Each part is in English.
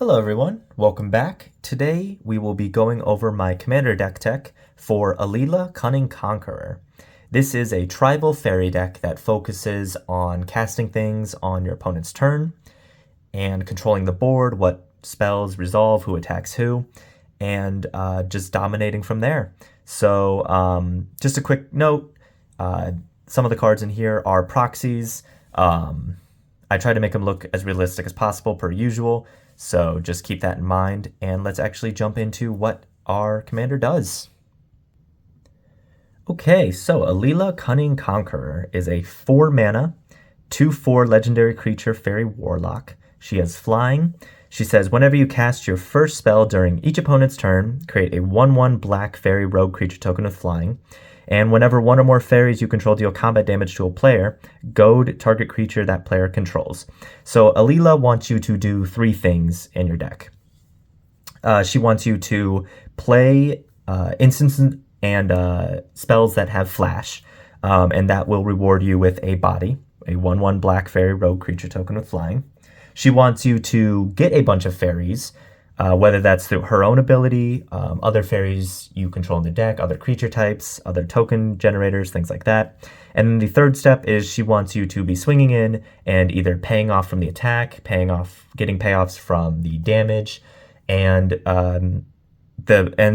Hello everyone, welcome back. Today we will be going over my commander deck tech for Alila, Cunning, Conqueror. This is a tribal fairy deck that focuses on casting things on your opponent's turn and controlling the board, what spells resolve, who attacks who, and just dominating from there. So just a quick note, some of the cards in here are proxies. I try to make them look as realistic as possible per usual. So just keep that in mind, and let's actually jump into what our commander does. Okay, so Alela, Cunning, Conqueror is a 4-mana, 2/4 legendary creature fairy warlock. She has flying. She says, whenever you cast your first spell during each opponent's turn, create a 1/1 black fairy rogue creature token with flying. And whenever one or more fairies you control deal combat damage to a player, goad target creature that player controls. So Alila wants you to do 3 things in your deck. She wants you to play instances and spells that have flash, and that will reward you with a body, a 1/1 black fairy rogue creature token with flying. She wants you to get a bunch of fairies, whether that's through her own ability, other fairies you control in the deck, other creature types, other token generators, things like that. And then the third step is she wants you to be swinging in and either paying off from the attack, getting payoffs from the damage, and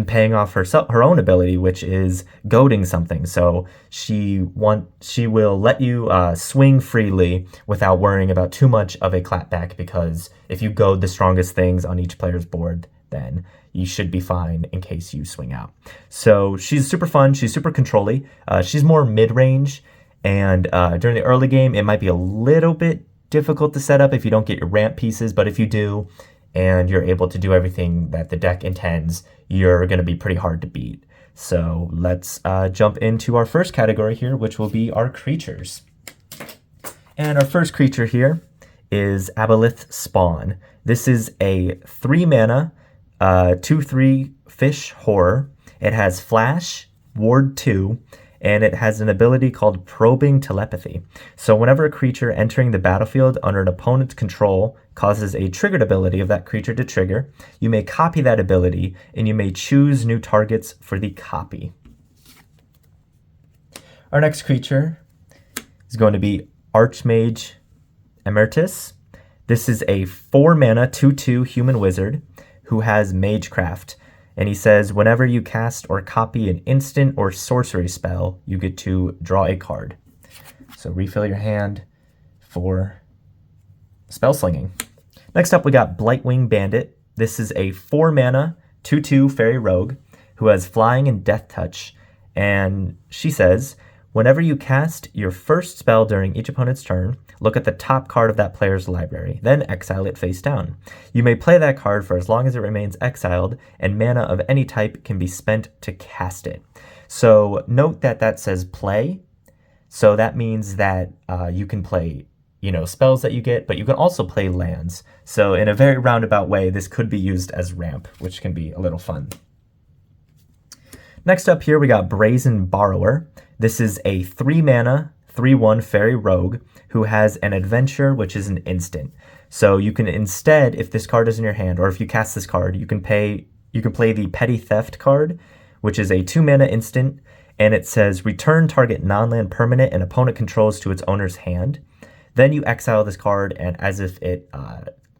paying off her own ability, which is goading something. So she will let you swing freely without worrying about too much of a clapback, because if you goad the strongest things on each player's board, then you should be fine in case you swing out. So she's super fun. She's super controlly. She's more mid-range, and during the early game, it might be a little bit difficult to set up if you don't get your ramp pieces, but if you do, and you're able to do everything that the deck intends, you're going to be pretty hard to beat. So let's jump into our first category here, which will be our creatures. And our first creature here is Aboleth Spawn. This is a 3-mana, 2/3 fish horror. It has flash, ward 2, and it has an ability called Probing Telepathy. So whenever a creature entering the battlefield under an opponent's control causes a triggered ability of that creature to trigger, you may copy that ability, and you may choose new targets for the copy. Our next creature is going to be Archmage Emeritus. This is a 4-mana, 2/2 human wizard who has Magecraft. And he says, whenever you cast or copy an instant or sorcery spell, you get to draw a card. So refill your hand for spell slinging. Next up, we got Blightwing Bandit. This is a 4-mana, 2/2 fairy rogue who has flying and death touch. And she says, whenever you cast your first spell during each opponent's turn, look at the top card of that player's library, then exile it face down. You may play that card for as long as it remains exiled, and mana of any type can be spent to cast it. So note that that says play. So that means that you can play, spells that you get, but you can also play lands. So in a very roundabout way, this could be used as ramp, which can be a little fun. Next up here, we got Brazen Borrower. This is a 3-mana, 3/1 fairy rogue who has an adventure, which is an instant. So you can instead, if this card is in your hand, or if you cast this card, you can play the Petty Theft card, which is a 2-mana instant, and it says return target non-land permanent an opponent controls to its owner's hand. Then you exile this card and as if it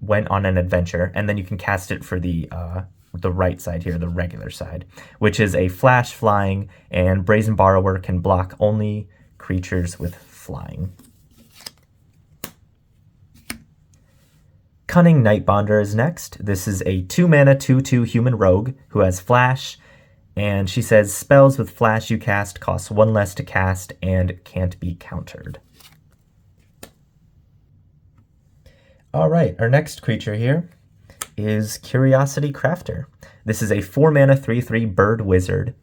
went on an adventure, and then you can cast it for the right side here, the regular side, which is a flash flying, and Brazen Borrower can block only creatures with flying. Cunning Nightbonder is next. This is a 2-mana, 2/2 human rogue who has flash, and she says spells with flash you cast cost 1 less to cast and can't be countered. All right, our next creature here is Curiosity Crafter. This is a 4-mana, 3/3 bird wizard.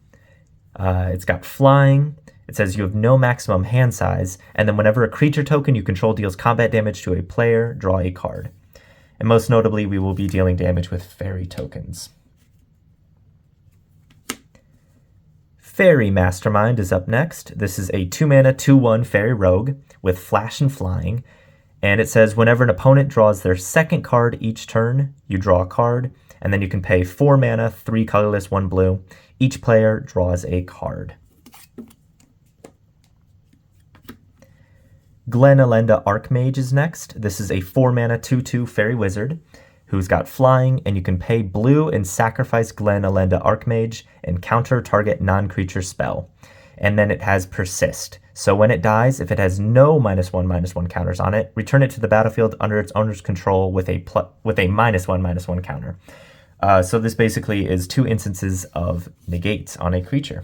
It's got flying. It says you have no maximum hand size, and then whenever a creature token you control deals combat damage to a player, draw a card. And most notably, we will be dealing damage with fairy tokens. Fairy Mastermind is up next. This is a 2-mana, 2/1 fairy rogue with flash and flying, And it says whenever an opponent draws their second card each turn, you draw a card, and then you can pay 4 mana, 3 colorless, 1 blue. Each player draws a card. Alenda Archmage is next. This is a 4 mana 2/2 fairy wizard who's got flying, and you can pay blue and sacrifice Alenda Archmage and counter target non-creature spell. And then it has persist. So when it dies, if it has no -1/-1 counters on it, return it to the battlefield under its owner's control with a -1/-1 counter. So this basically is 2 instances of negate on a creature.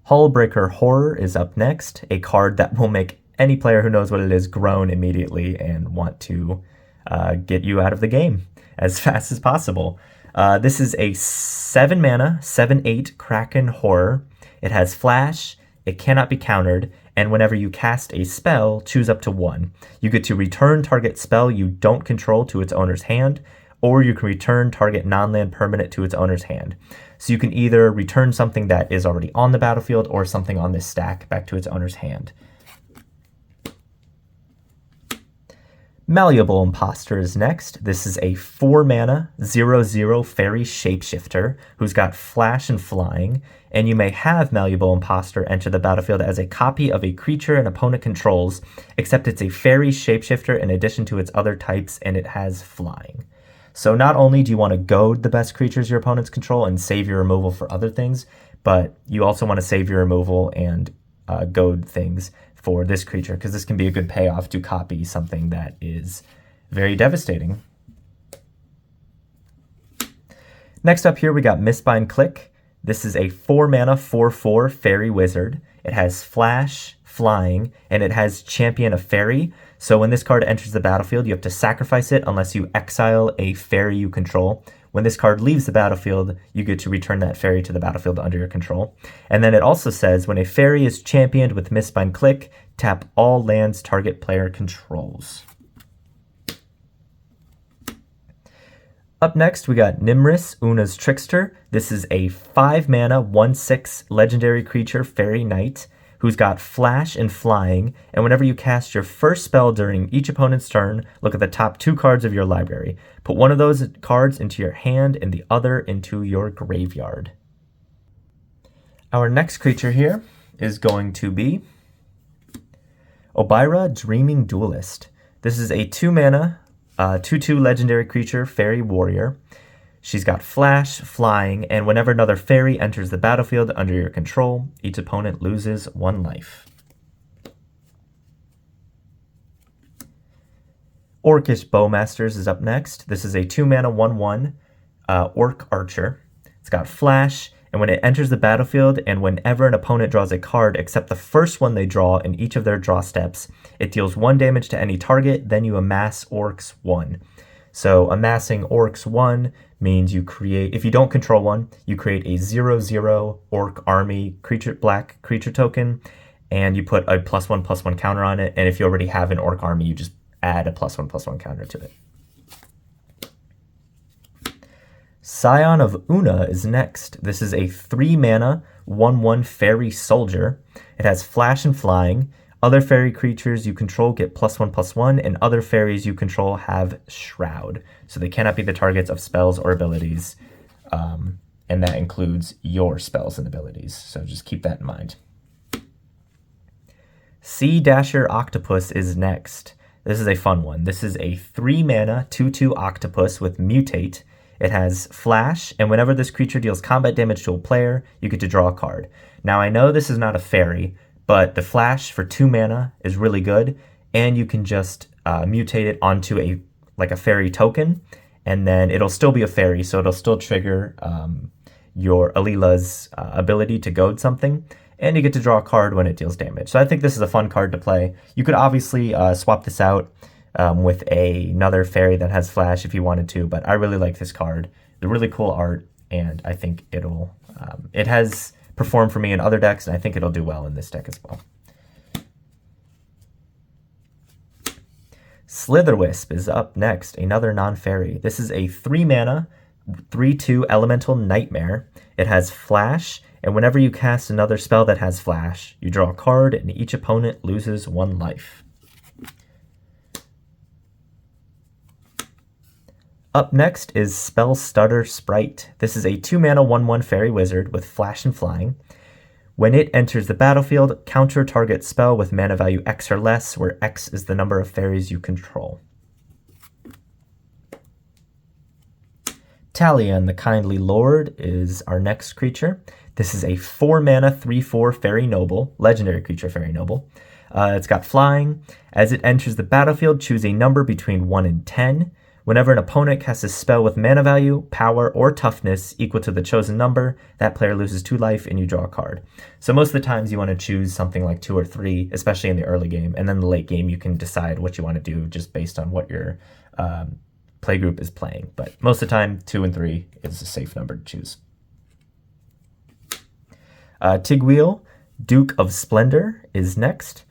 Hullbreaker Horror is up next, a card that will make any player who knows what it is groan immediately and want to get you out of the game as fast as possible. This is a 7 mana, 7/8 Kraken Horror. It has flash, it cannot be countered, and whenever you cast a spell, choose up to 1. You get to return target spell you don't control to its owner's hand, or you can return target non-land permanent to its owner's hand. So you can either return something that is already on the battlefield or something on this stack back to its owner's hand. Malleable Imposter is next. This is a 4 mana 0/0 fairy shapeshifter who's got flash and flying, and you may have Malleable Imposter enter the battlefield as a copy of a creature an opponent controls, except it's a fairy shapeshifter in addition to its other types, and it has flying. So not only do you want to goad the best creatures your opponents control and save your removal for other things, but you also want to save your removal and goad things for this creature, because this can be a good payoff to copy something that is very devastating. Next up here we got Mistbind Click. This is a 4 mana 4/4 fairy wizard. It has flash, flying, and it has Champion a Fairy. So when this card enters the battlefield, you have to sacrifice it unless you exile a fairy you control. When this card leaves the battlefield, you get to return that fairy to the battlefield under your control. And then it also says, when a fairy is championed with Mistbind Click, tap all lands target player controls. Up next, we got Nimris, Una's Trickster. This is a 5 mana 1/6 legendary creature fairy knight who's got flash and flying, and whenever you cast your first spell during each opponent's turn, look at the top 2 cards of your library. Put one of those cards into your hand and the other into your graveyard. Our next creature here is going to be Obira, Dreaming Duelist. This is a 2 mana 2/2 legendary creature fairy warrior. She's got flash, flying, and whenever another fairy enters the battlefield under your control, each opponent loses 1 life. Orcish Bowmasters is up next. This is a 2 mana 1/1 Orc Archer. It's got flash, and when it enters the battlefield and whenever an opponent draws a card except the first one they draw in each of their draw steps, it deals 1 damage to any target, then you amass Orcs 1. So amassing Orcs 1 means you create, if you don't control one, you create a 0/0 Orc army black creature token, and you put a +1/+1 counter on it, and if you already have an Orc army, you just add a +1/+1 counter to it. Scion of Una is next. This is a 3 mana 1/1 fairy soldier. It has flash and flying. Other fairy creatures you control get +1/+1, and other fairies you control have Shroud. So they cannot be the targets of spells or abilities, and that includes your spells and abilities. So just keep that in mind. Sea Dasher Octopus is next. This is a fun one. This is a 3 mana 2/2 octopus with Mutate. It has flash, and whenever this creature deals combat damage to a player, you get to draw a card. Now I know this is not a fairy, but the flash for 2 mana is really good, and you can just mutate it onto a fairy token, and then it'll still be a fairy, so it'll still trigger your Alila's ability to goad something, and you get to draw a card when it deals damage. So I think this is a fun card to play. You could obviously swap this out with another fairy that has flash if you wanted to, but I really like this card. The really cool art, and I think it has performed for me in other decks, and I think it'll do well in this deck as well. Slitherwisp is up next, another non-fairy. This is a 3 mana 3/2 Elemental Nightmare. It has Flash, and whenever you cast another spell that has Flash, you draw a card and each opponent loses 1 life. Up next is Spell Stutter Sprite. This is a 2-mana 1/1 fairy wizard with Flash and Flying. When it enters the battlefield, counter target spell with mana value X or less, where X is the number of fairies you control. Talion, the Kindly Lord, is our next creature. This is a 4-mana 3/4 Fairy Noble, legendary creature Fairy Noble. It's got Flying. As it enters the battlefield, choose a number between 1 and 10. Whenever an opponent casts a spell with mana value, power, or toughness equal to the chosen number, that player loses 2 life and you draw a card. So most of the times you want to choose something like 2 or 3, especially in the early game. And then in the late game, you can decide what you want to do just based on what your playgroup is playing. But most of the time, 2 and 3 is a safe number to choose. Tigwheel, Duke of Splendor, is next.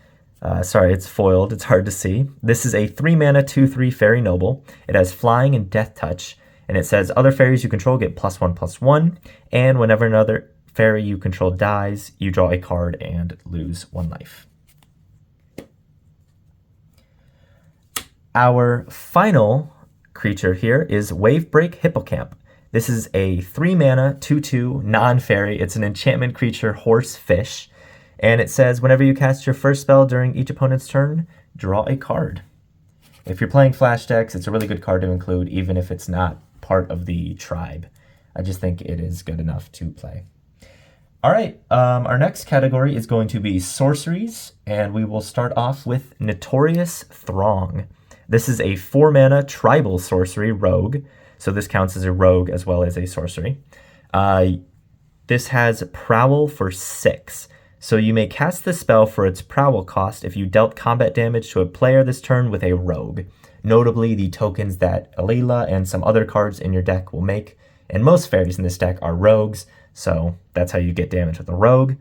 Sorry, it's foiled. It's hard to see. This is a 3-mana 2/3 Fairy Noble. It has Flying and Death Touch, and it says other fairies you control get +1/+1, and whenever another fairy you control dies, you draw a card and lose 1 life. Our final creature here is Wavebreak Hippocamp. This is a 3-mana 2/2 non-fairy. It's an enchantment creature, Horse Fish. And it says, whenever you cast your first spell during each opponent's turn, draw a card. If you're playing Flash decks, it's a really good card to include, even if it's not part of the tribe. I just think it is good enough to play. All right, our next category is going to be Sorceries, and we will start off with Notorious Throng. This is a 4-mana tribal sorcery rogue, so this counts as a rogue as well as a sorcery. This has Prowl for 6. So you may cast the spell for its Prowl cost if you dealt combat damage to a player this turn with a rogue. Notably, the tokens that Alila and some other cards in your deck will make, and most fairies in this deck are rogues, so that's how you get damage with a rogue.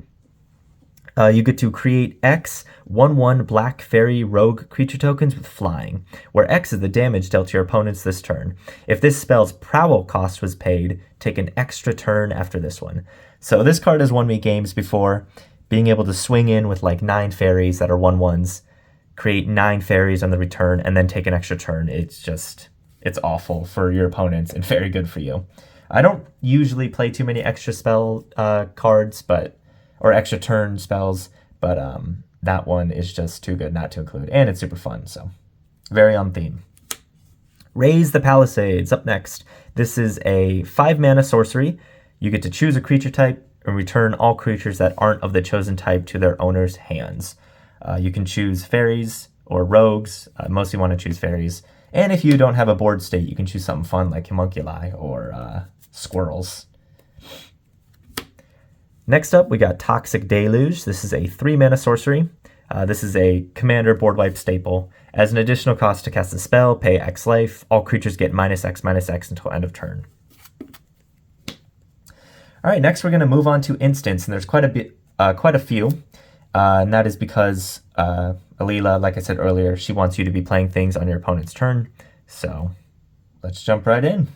You get to create X 1/1 black fairy rogue creature tokens with Flying, where X is the damage dealt to your opponents this turn. If this spell's Prowl cost was paid, take an extra turn after this one. So this card has won me games before. Being able to swing in with like 9 fairies that are 1/1s, create 9 fairies on the return, and then take an extra turn. It's awful for your opponents and very good for you. I don't usually play too many extra spell cards, or extra turn spells, but that one is just too good not to include, and it's super fun, so very on theme. Raise the Palisades, up next. This is a 5-mana sorcery. You get to choose a creature type and return all creatures that aren't of the chosen type to their owner's hands. You can choose fairies or rogues. Mostly want to choose fairies. And if you don't have a board state, you can choose something fun like homunculi or squirrels. Next up, we got Toxic Deluge. This is a 3-mana sorcery. This is a commander board wipe staple. As an additional cost to cast a spell, pay X life. All creatures get -X until end of turn. All right, next we're going to move on to instants, and there's quite a few, and that is because Alila, like I said earlier, she wants you to be playing things on your opponent's turn. So let's jump right in.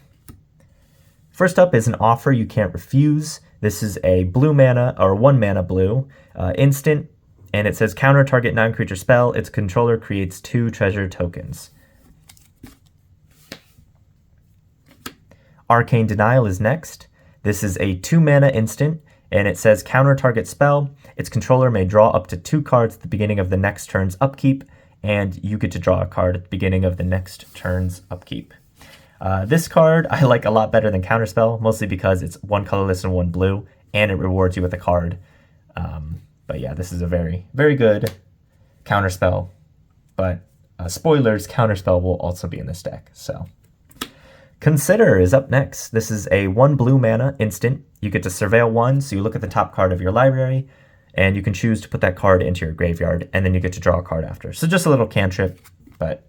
First up is an Offer You Can't Refuse. This is a blue mana or 1-mana blue instant, and it says counter target non-creature spell. Its controller creates 2 treasure tokens. Arcane Denial is next. This is a 2-mana instant, and it says counter target spell. Its controller may draw up to 2 cards at the beginning of the next turn's upkeep, and you get to draw a card at the beginning of the next turn's upkeep. This card I like a lot better than Counterspell, mostly because it's 1 colorless and 1 blue, and it rewards you with a card. But yeah, this is a very, very good Counterspell. But spoilers, Counterspell will also be in this deck, so... Consider is up next. This is a 1 blue mana instant. You get to surveil 1, so you look at the top card of your library, and you can choose to put that card into your graveyard, and then you get to draw a card after. So just a little cantrip, but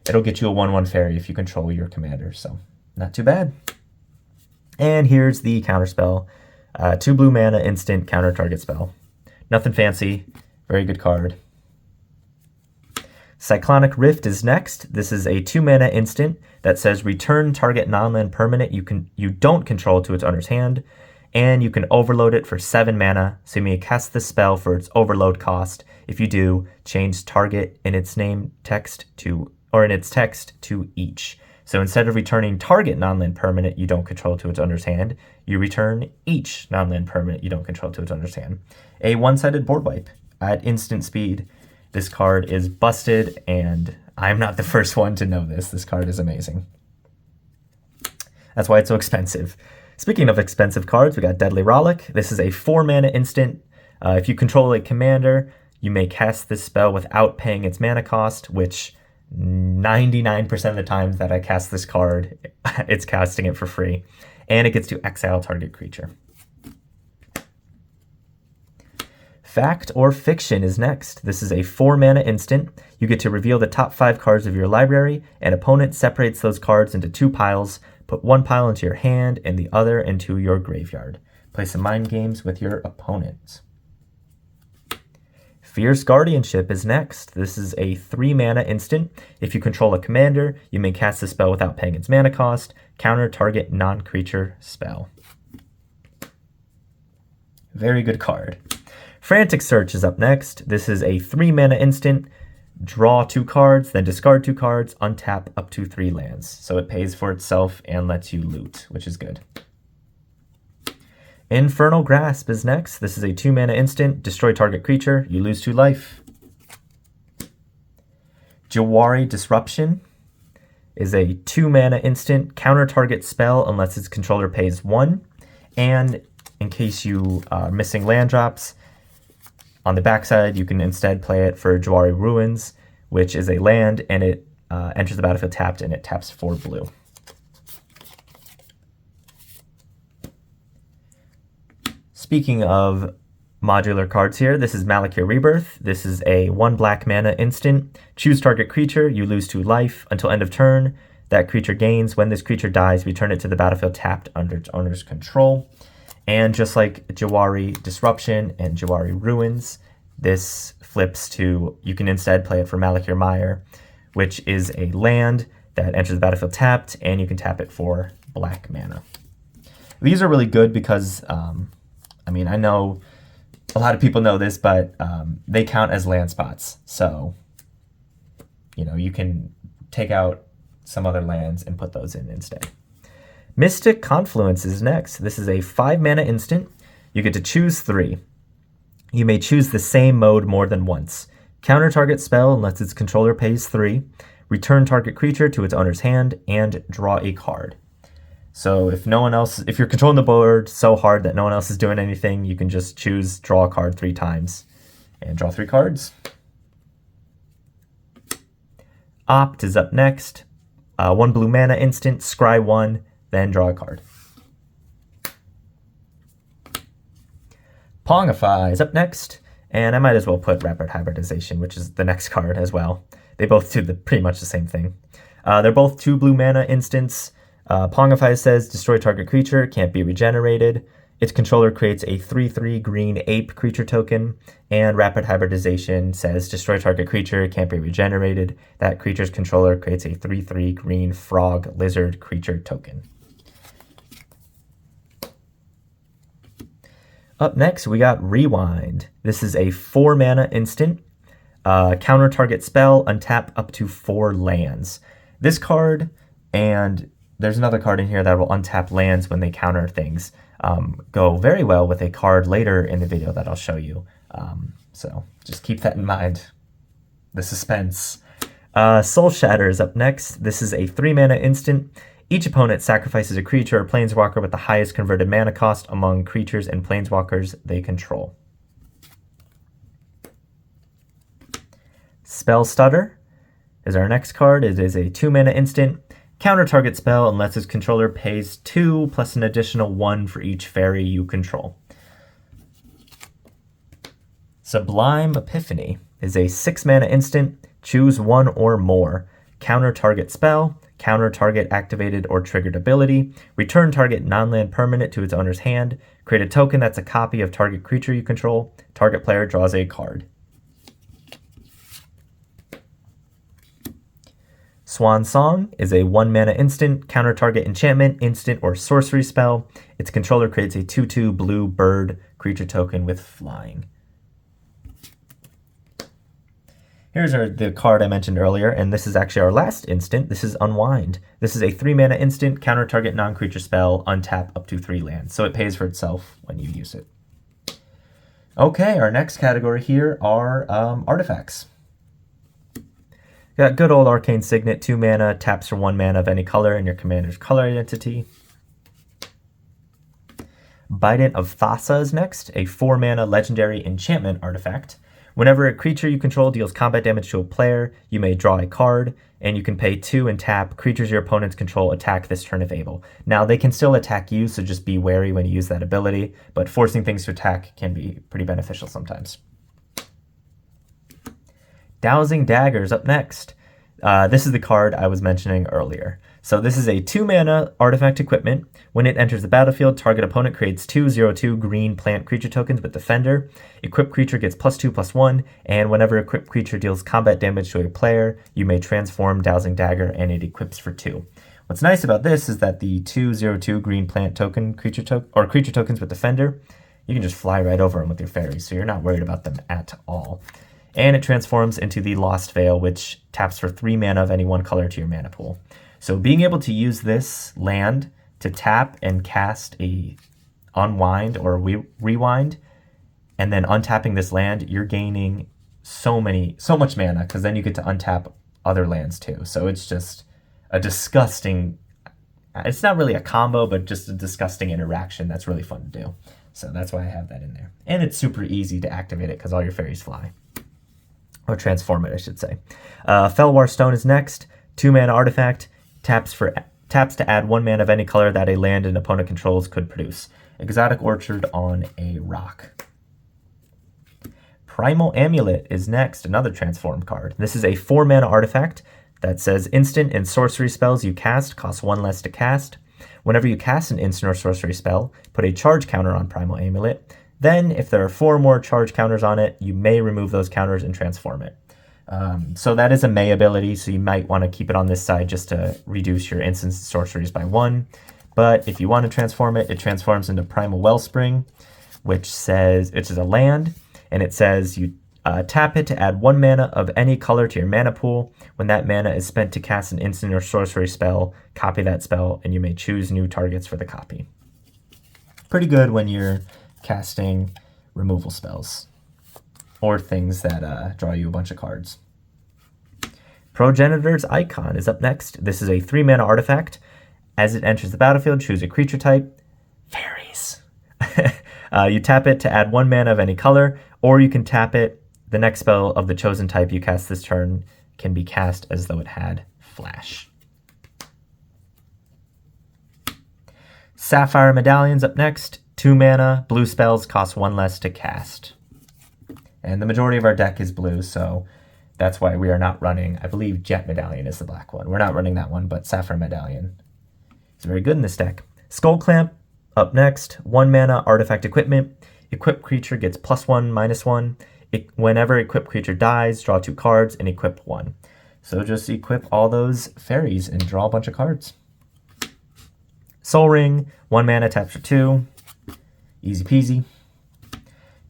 it'll get you a 1/1 fairy if you control your commander, so not too bad. And here's the counterspell. 2 blue mana instant counter target spell. Nothing fancy, very good card. Cyclonic Rift is next. This is a 2-mana instant that says return target non-land permanent you don't control to its owner's hand, and you can overload it for 7 mana, so you may cast this spell for its overload cost. If you do, change target in its text to each. So instead of returning target non-land permanent you don't control to its owner's hand, you return each non-land permanent you don't control to its owner's hand. A one-sided board wipe at instant speed. This card is busted, and I'm not the first one to know this. This card is amazing. That's why it's so expensive. Speaking of expensive cards, we got Deadly Rollick. This is a 4-mana instant. If you control a commander, you may cast this spell without paying its mana cost, which 99% of the times that I cast this card, it's casting it for free. And it gets to exile target creature. Fact or Fiction is next. This is a 4-mana instant. You get to reveal the top 5 cards of your library. An opponent separates those cards into 2 piles. Put 1 pile into your hand and the other into your graveyard. Play some mind games with your opponents. Fierce Guardianship is next. This is a 3-mana instant. If you control a commander, you may cast the spell without paying its mana cost. Counter target non-creature spell. Very good card. Frantic Search is up next. This is a 3-mana instant. Draw 2 cards, then discard 2 cards, untap up to 3 lands. So it pays for itself and lets you loot, which is good. Infernal Grasp is next. This is a 2-mana instant. Destroy target creature. You lose 2 life. Jawari Disruption is a 2-mana instant. Counter target spell unless its controller pays 1. And in case you are missing land drops, on the backside you can instead play it for Jawari Ruins, which is a land, and it enters the battlefield tapped, and it taps 4 blue. Speaking of modular cards here, this is Malakir Rebirth. This is a 1 black mana instant. Choose target creature, you lose 2 life. Until end of turn, that creature gains. When this creature dies, return it to the battlefield tapped under its owner's control. And just like Jawari Disruption and Jawari Ruins, this flips to, you can instead play it for Malakir Mire, which is a land that enters the battlefield tapped, and you can tap it for black mana. These are really good because, I mean, I know a lot of people know this, but they count as land spots. So, you know, you can take out some other lands and put those in instead. Mystic Confluence is next. This is a 5-mana instant. You get to choose 3. You may choose the same mode more than once. Counter target spell unless its controller pays 3. Return target creature to its owner's hand and draw a card. So if you're controlling the board so hard that no one else is doing anything, you can just choose draw a card 3 times and draw 3 cards. Opt is up next. 1 blue mana instant, scry 1, then draw a card. Pongify is up next, and I might as well put Rapid Hybridization, which is the next card as well. They both do pretty much the same thing. They're both 2 blue mana instants. Pongify says destroy target creature, can't be regenerated. Its controller creates a 3/3 green ape creature token, and Rapid Hybridization says destroy target creature, can't be regenerated. That creature's controller creates a 3/3 green frog lizard creature token. Up next, we got Rewind. This is a 4-mana instant. Counter target spell, untap up to 4 lands. This card, and there's another card in here that will untap lands when they counter things, go very well with a card later in the video that I'll show you. So just keep that in mind. The suspense. Soul Shatter is up next. This is a 3-mana instant. Each opponent sacrifices a creature or planeswalker with the highest converted mana cost among creatures and planeswalkers they control. Spell Stutter is our next card. It is a 2-mana instant. Counter target spell unless its controller pays 2 plus an additional 1 for each fairy you control. Sublime Epiphany is a 6-mana instant. Choose 1 or more. Counter target spell. Counter target activated or triggered ability. Return target non-land permanent to its owner's hand. Create a token that's a copy of target creature you control. Target player draws a card. Swan Song is a 1-mana instant, counter target enchantment, instant, or sorcery spell. Its controller creates a 2/2 blue bird creature token with flying. Here's the card I mentioned earlier, and this is actually our last instant. This is Unwind. This is a 3-mana instant, counter target non-creature spell, untap up to 3 lands. So it pays for itself when you use it. Okay, our next category here are artifacts. Got good old Arcane Signet, 2 mana, taps for 1 mana of any color in your commander's color identity. Bident of Thassa is next, a 4 mana legendary enchantment artifact. Whenever a creature you control deals combat damage to a player, you may draw a card, and you can pay 2 and tap. Creatures your opponents control attack this turn if able. Now, they can still attack you, so just be wary when you use that ability, but forcing things to attack can be pretty beneficial sometimes. Dowsing Daggers up next. This is the card I was mentioning earlier. So this is a 2 mana artifact equipment. When it enters the battlefield, target opponent creates 2/0/2 green plant creature tokens with Defender. Equipped creature gets +2/+1, and whenever equipped creature deals combat damage to a player, you may transform Dowsing Dagger, and it equips for 2. What's nice about this is that the 2/0/2 green plant token creature tokens with Defender, you can just fly right over them with your fairies, so you're not worried about them at all. And it transforms into the Lost Veil, which taps for 3 mana of any 1 color to your mana pool. So being able to use this land to tap and cast a Unwind or Rewind, and then untapping this land, you're gaining so much mana, because then you get to untap other lands too. So it's just a disgusting, it's not really a combo, but just a disgusting interaction that's really fun to do. So that's why I have that in there. And it's super easy to activate it because all your fairies fly. Or transform it, I should say. Felwar Stone is next. 2 mana artifact. Taps to add 1 mana of any color that a land an opponent controls could produce. Exotic Orchard on a rock. Primal Amulet is next, another transform card. This is a 4 mana artifact that says instant and sorcery spells you cast cost 1 less to cast. Whenever you cast an instant or sorcery spell, put a charge counter on Primal Amulet. Then, if there are 4 more charge counters on it, you may remove those counters and transform it. So that is a May ability, so you might want to keep it on this side just to reduce your instants and sorceries by 1. But if you want to transform it, it transforms into Primal Wellspring, which is a land, and it says you tap it to add 1 mana of any color to your mana pool. When that mana is spent to cast an instant or sorcery spell, copy that spell, and you may choose new targets for the copy. Pretty good when you're casting removal spells or things that draw you a bunch of cards. Progenitor's Icon is up next. This is a 3 mana artifact. As it enters the battlefield, choose a creature type. Fairies. You tap it to add 1 mana of any color, or you can tap it. The next spell of the chosen type you cast this turn can be cast as though it had flash. Sapphire Medallion's up next. 2 mana, blue spells cost 1 less to cast. And the majority of our deck is blue, so that's why we are not running, I believe Jet Medallion is the black one. We're not running that one, but Sapphire Medallion is very good in this deck. Skull Clamp up next. 1 mana, artifact equipment. Equipped creature gets +1/-1. Whenever equipped creature dies, draw 2 cards and equip 1. So just equip all those fairies and draw a bunch of cards. Soul Ring, 1 mana, taps for 2. Easy peasy.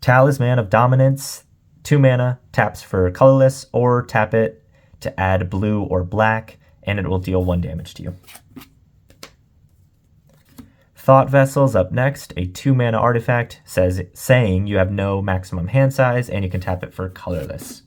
Talisman of Dominance, 2 mana, taps for colorless, or tap it to add blue or black, and it will deal 1 damage to you. Thought Vessel's up next, a 2 mana artifact, saying you have no maximum hand size, and you can tap it for colorless.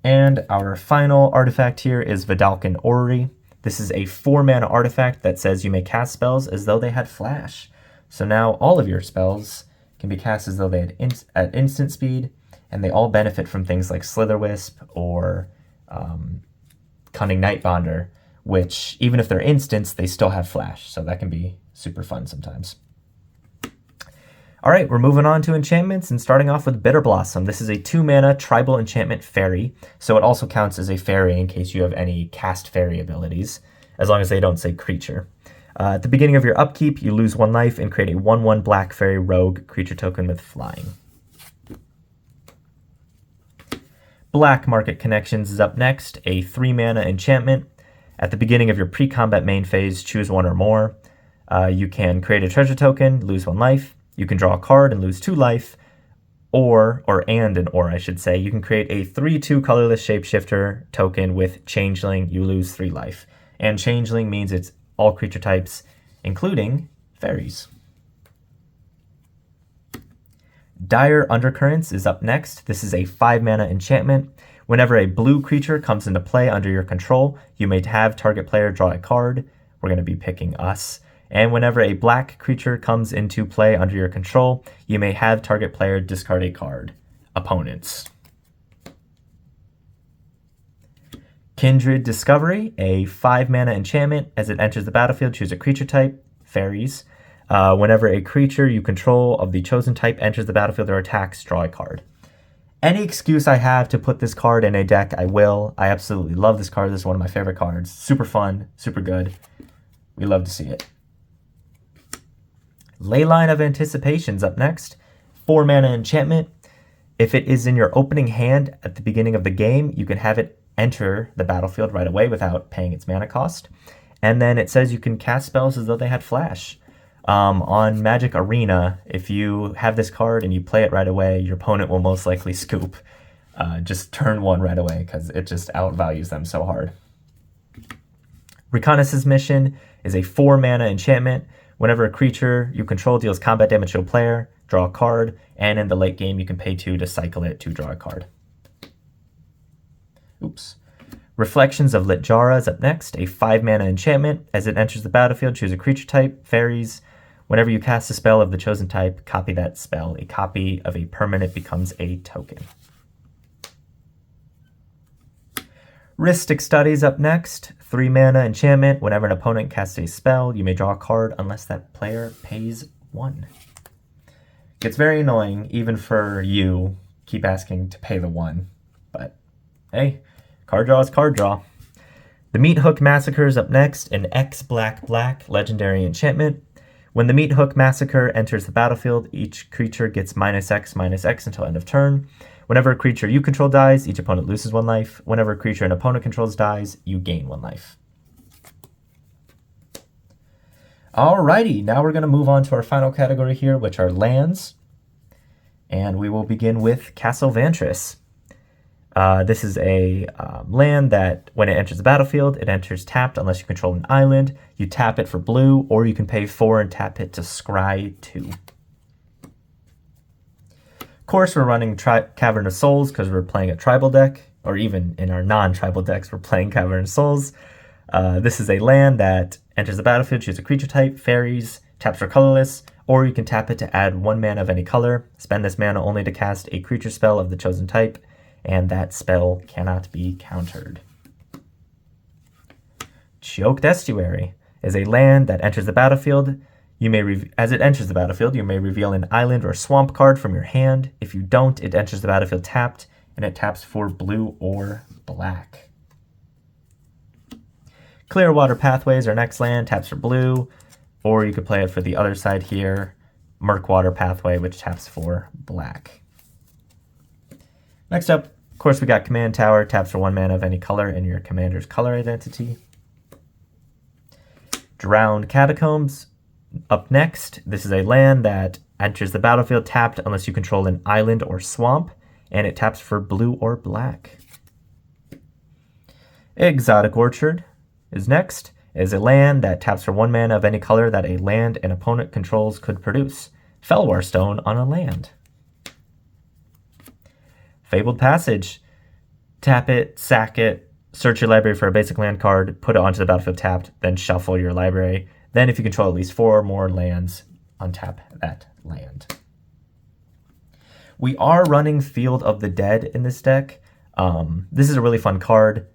And our final artifact here is Vidalcan Orrery. This is a 4 mana artifact that says you may cast spells as though they had flash. So now all of your spells can be cast as though they had at instant speed, and they all benefit from things like Slitherwisp or Cunning Nightbonder, which even if they're instants, they still have flash, so that can be super fun sometimes. All right, we're moving on to enchantments and starting off with Bitter Blossom. This is a 2 mana tribal enchantment fairy, so it also counts as a fairy in case you have any cast fairy abilities, as long as they don't say creature. At the beginning of your upkeep, you lose 1 life and create a 1/1 black fairy rogue creature token with flying. Black Market Connections is up next, a 3-mana enchantment. At the beginning of your pre-combat main phase, choose one or more. You can create a treasure token, lose 1 life. You can draw a card and lose 2 life. Or I should say. You can create a 3/2 colorless shapeshifter token with Changeling, you lose 3 life. And Changeling means it's all creature types, including fairies. Dire Undercurrents is up next. This is a 5-mana enchantment. Whenever a blue creature comes into play under your control, you may have target player draw a card. We're going to be picking us. And whenever a black creature comes into play under your control, you may have target player discard a card. Opponents. Kindred Discovery, a 5-mana enchantment. As it enters the battlefield, choose a creature type, fairies. Whenever a creature you control of the chosen type enters the battlefield or attacks, draw a card. Any excuse I have to put this card in a deck, I will. I absolutely love this card. This is one of my favorite cards. Super fun, super good. We love to see it. Leyline of Anticipation's up next. 4-mana enchantment. If it is in your opening hand at the beginning of the game, you can have it enter the battlefield right away without paying its mana cost. And then it says you can cast spells as though they had flash. On Magic Arena, if you have this card and you play it right away, your opponent will most likely scoop. Just turn 1 right away because it just outvalues them so hard. Reconnaissance Mission is a 4-mana enchantment. Whenever a creature you control deals combat damage to a player, draw a card, and in the late game you can pay 2 to cycle it to draw a card. Oops. Reflections of Litjara is up next, a 5-mana enchantment. As it enters the battlefield, choose a creature type, fairies. Whenever you cast a spell of the chosen type, copy that spell. A copy of a permanent becomes a token. Rhystic Studies up next, 3-mana enchantment. Whenever an opponent casts a spell, you may draw a card unless that player pays 1. Gets very annoying, even for you, keep asking to pay the 1. But, hey, card draw is card draw. The Meat Hook Massacre is up next, an X-Black legendary enchantment. When the Meat Hook Massacre enters the battlefield, each creature gets -X until end of turn. Whenever a creature you control dies, each opponent loses 1 life. Whenever a creature an opponent controls dies, you gain 1 life. Alrighty, now we're going to move on to our final category here, which are lands. And we will begin with Castle Vantress. This is a land that when it enters the battlefield, it enters tapped unless you control an island. You tap it for blue, or you can pay 4 and tap it to scry 2. Of course, we're running Cavern of Souls because we're playing a tribal deck, or even in our non-tribal decks, we're playing Cavern of Souls. This is a land that enters the battlefield, choose a creature type, fairies, taps for colorless, or you can tap it to add 1 mana of any color. Spend this mana only to cast a creature spell of the chosen type, and that spell cannot be countered. Choked Estuary is a land that enters the battlefield. As it enters the battlefield, you may reveal an island or swamp card from your hand. If you don't, it enters the battlefield tapped, and it taps for blue or black. Clearwater Pathways, our next land, taps for blue, or you could play it for the other side here, Murkwater Pathway, which taps for black. Next up, of course, we got Command Tower, taps for 1 mana of any color in your commander's color identity. Drowned Catacombs. Up next, this is a land that enters the battlefield tapped unless you control an island or swamp, and it taps for blue or black. Exotic Orchard is next. It is a land that taps for 1 mana of any color that a land an opponent controls could produce. Fellwar Stone on a land. Fabled Passage. Tap it, sack it, search your library for a basic land card, put it onto the battlefield tapped, then shuffle your library. Then if you control at least 4 or more lands, untap that land. We are running Field of the Dead in this deck. This is a really fun card.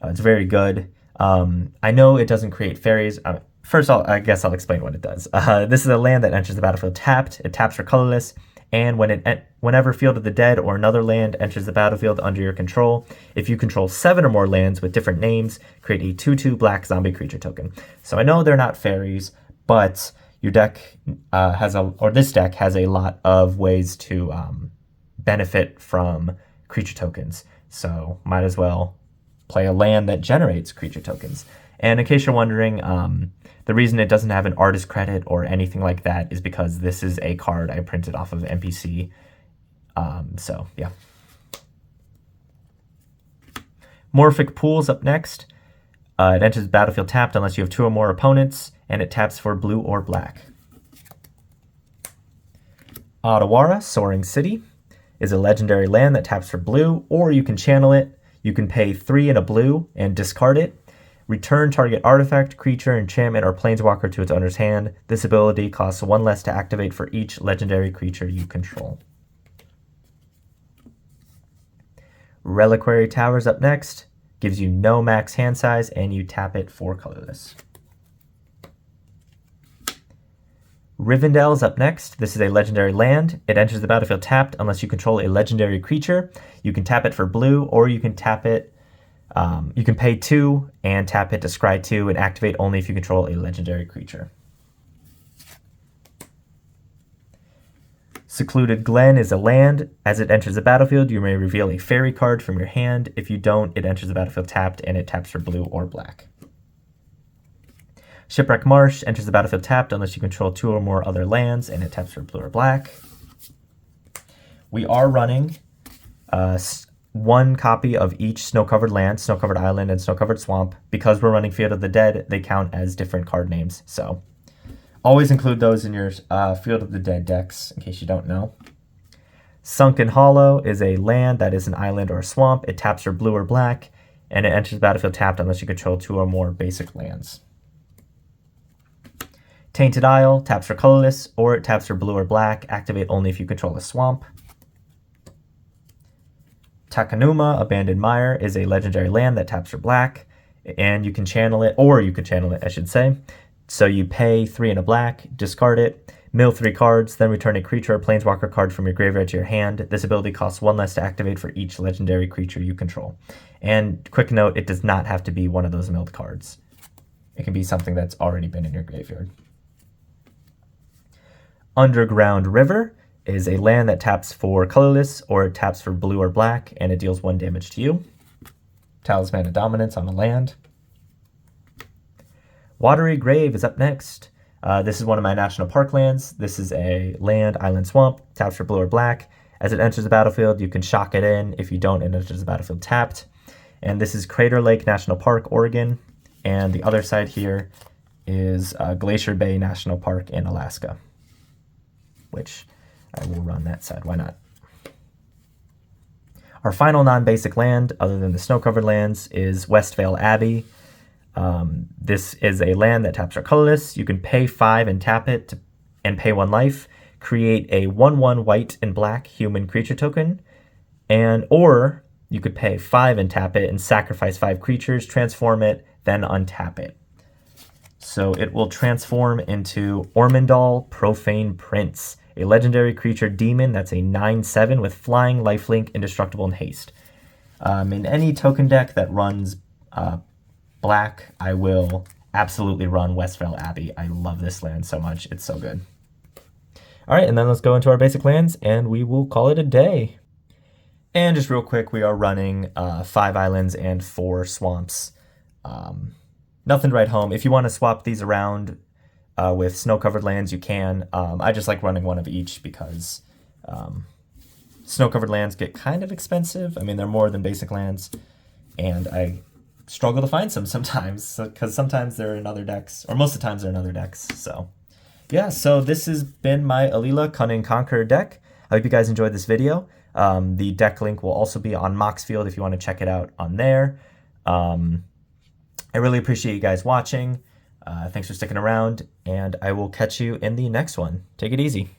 It's very good. I know it doesn't create fairies. First, I guess I'll explain what it does. This is a land that enters the battlefield tapped. It taps for colorless. And whenever Field of the Dead or another land enters the battlefield under your control, if you control 7 or more lands with different names, create a 2/2 black zombie creature token. So I know they're not fairies, but your deck this deck has a lot of ways to benefit from creature tokens. So might as well play a land that generates creature tokens. And in case you're wondering, the reason it doesn't have an artist credit or anything like that is because this is a card I printed off of NPC. So yeah. Morphic Pool's up next. It enters the battlefield tapped unless you have 2 or more opponents, and it taps for blue or black. Otawara, Soaring City, is a legendary land that taps for blue, or you can channel it. You can pay 3 and a blue and discard it. Return target artifact, creature, enchantment, or planeswalker to its owner's hand. This ability costs 1 less to activate for each legendary creature you control. Reliquary Tower's up next. Gives you no max hand size, and you tap it for colorless. Rivendell's up next. This is a legendary land. It enters the battlefield tapped unless you control a legendary creature. You can tap it for blue, or you can tap it. You can pay 2 and tap it to scry 2 and activate only if you control a legendary creature. Secluded Glen is a land. As it enters the battlefield, you may reveal a fairy card from your hand. If you don't, it enters the battlefield tapped, and it taps for blue or black. Shipwreck Marsh enters the battlefield tapped unless you control 2 or more other lands, and it taps for blue or black. We are running 1 copy of each snow-covered land, snow-covered island, and snow-covered swamp. Because we're running Field of the Dead, they count as different card names, so always include those in your Field of the Dead decks, in case you don't know. Sunken Hollow is a land that is an island or a swamp. It taps for blue or black, and it enters the battlefield tapped unless you control 2 or more basic lands. Tainted Isle taps for colorless, or it taps for blue or black. Activate only if you control a swamp. Takanuma, Abandoned Mire, is a legendary land that taps for black, and you can channel it, or you can channel it, I should say. So you pay 3 and a black, discard it, mill 3 cards, then return a creature or planeswalker card from your graveyard to your hand. This ability costs 1 less to activate for each legendary creature you control. And quick note, it does not have to be one of those milled cards. It can be something that's already been in your graveyard. Underground River is a land that taps for colorless, or it taps for blue or black, and it deals 1 damage to you. Talisman of Dominance on a land. Watery Grave is up next. This is one of my national park lands. This is a land, island, swamp, taps for blue or black. As it enters the battlefield, you can shock it in. If you don't, it enters the battlefield tapped. And this is Crater Lake National Park, Oregon. And the other side here is Glacier Bay National Park in Alaska, which I will run that side. Why not? Our final non-basic land, other than the snow-covered lands, is Westvale Abbey. This is a land that taps for colorless. You can pay 5 and tap it and pay 1 life. Create a 1/1 white and black human creature token. Or you could pay 5 and tap it and sacrifice 5 creatures, transform it, then untap it. So it will transform into Ormondal Profane Prince, a legendary creature demon that's a 9/7 with flying, lifelink, indestructible, and haste. In any token deck that runs black, I will absolutely run Westvale Abbey. I love this land so much. It's so good. All right, and then let's go into our basic lands, and we will call it a day. And just real quick, we are running 5 islands and 4 swamps. Nothing to write home. If you want to swap these around with snow-covered lands, you can. I just like running 1 of each because snow-covered lands get kind of expensive. I mean, they're more than basic lands, and I struggle to find some sometimes because sometimes they're in other decks, or most of the times they're in other decks. So yeah, so this has been my Alila Cunning Conqueror deck. I hope you guys enjoyed this video. The deck link will also be on Moxfield if you want to check it out on there. I really appreciate you guys watching. Thanks for sticking around, and I will catch you in the next one. Take it easy.